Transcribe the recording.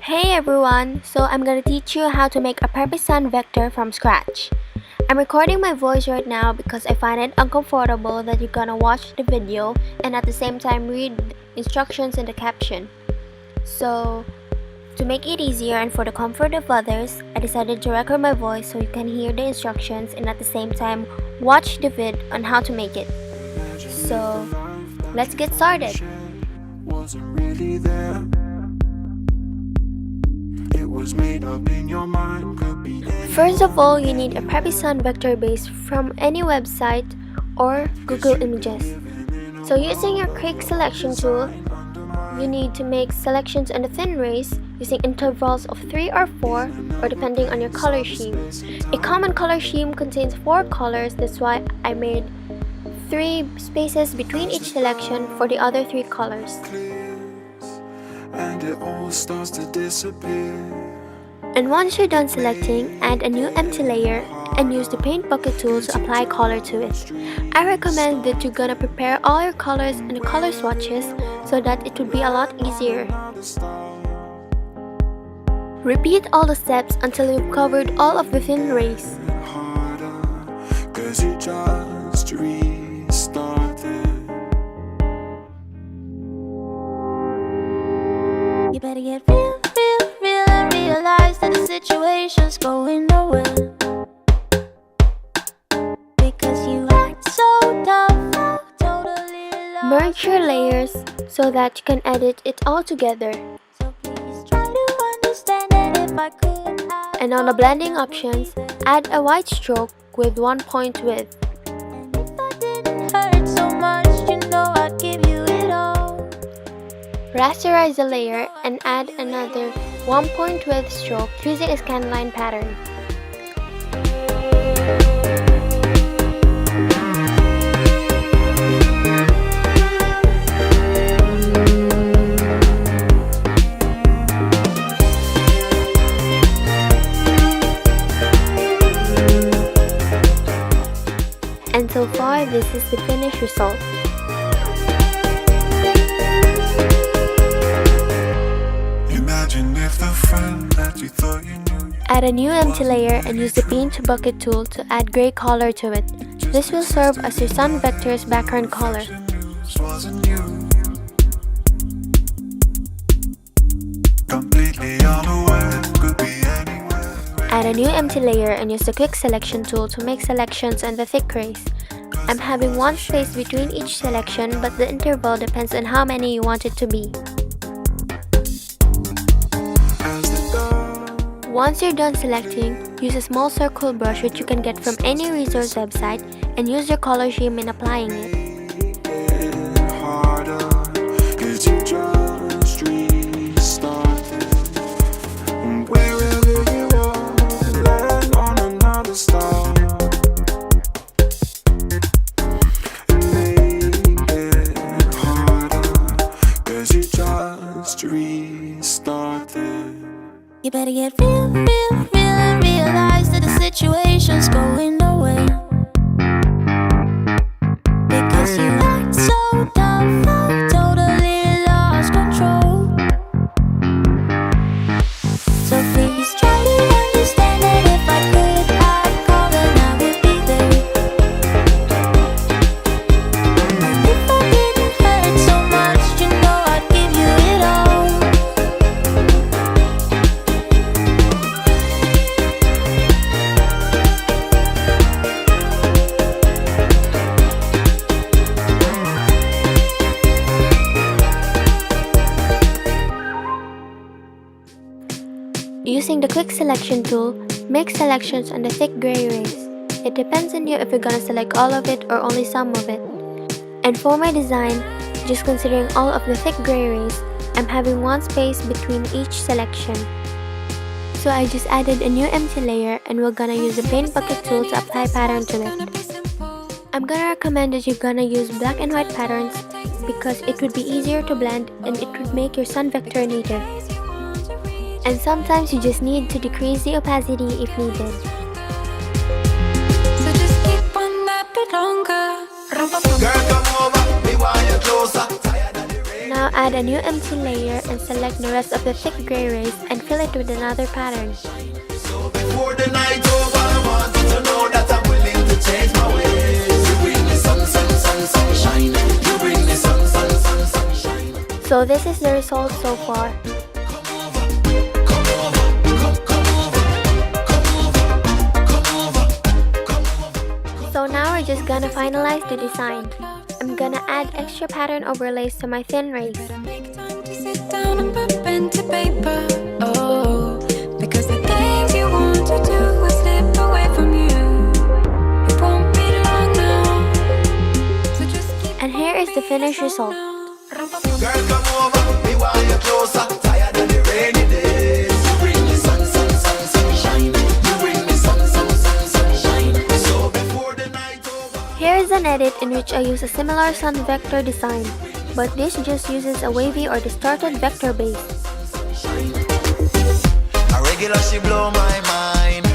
Hey everyone, so I'm gonna teach you how to make a Preppy vector from scratch. I'm recording my voice right now because I find it uncomfortable that you're gonna watch the video and at the same time read instructions in the caption. So, to make it easier and for the comfort of others, I decided to record my voice so you can hear the instructions and at the same time watch the vid on how to make it. So, let's get started. First of all, you need a Preppy vector base from any website or Google Images. So using your quick selection tool, you need to make selections on the thin rays using intervals of 3 or 4 or depending on your color scheme. A common color scheme contains 4 colors, that's why I made 3 spaces between each selection for the other 3 colors. And it all starts to disappear. And once you're done selecting, add a new empty layer and use the paint bucket tool to apply color to it. I recommend that you're gonna prepare all your colors and the color swatches so that it would be a lot easier. Repeat all the steps until you've covered all of the thin rays. You better get real and realize that the situation's going nowhere. Because you act so dumb, totally lost. Merge your layers so that you can edit it all together. So please try to understand that if I could And on the blending options, add a white stroke with 1 point width. And if I didn't hurt so much, you know I'd give you it all. Rasterize the layer and add another 1 point width stroke using a scanline pattern. And so far, this is the finished result. Add a new empty layer and use the paint bucket tool to add gray color to it. This will serve as your sun vector's background color. Add a new empty layer and use the quick selection tool to make selections on the thick rays. I'm having 1 space between each selection, but the interval depends on how many you want it to be. Once you're done selecting, use a small circle brush which you can get from any resource website and use your color scheme in applying it. You better get real and realize that the situation's going nowhere. Because you act so dumb, totally lost control. So please try to understand that if I could, I'd call and I would be there. And if I didn't hurt so much, you know I'd give you it all. Using the quick selection tool, make selections on the thick gray rays. It depends on you if you're gonna select all of it or only some of it. And for my design, just considering all of the thick gray rays, I'm having 1 space between each selection. So I just added a new empty layer and we're gonna use the paint bucket tool to apply pattern to it. I'm gonna recommend that you're gonna use black and white patterns because it would be easier to blend and it would make your sun vector neater. And sometimes you just need to decrease the opacity if needed. So just keep on that bit longer. Now add a new empty layer and select the rest of the thick gray rays and fill it with another pattern. So before the night over, I want you to know that I'm willing to change my ways. You bring me sunshine. You bring me sunshine. So this is the result so far. So now we're just gonna finalize the design. I'm gonna add extra pattern overlays to my thin rays. Make time to sit down and put pen to paper. Oh, because the things you want to do will slip away from you. It won't be long now. So just keep And here is the finished result. Girl, come over, me want you closer. Tired of the rainy days. You bring me sunshine. You bring me sunshine. So before the night over. Here is an edit in which I use a similar sun vector design, but this just uses a wavy or distorted vector base. A regular, she blow my mind.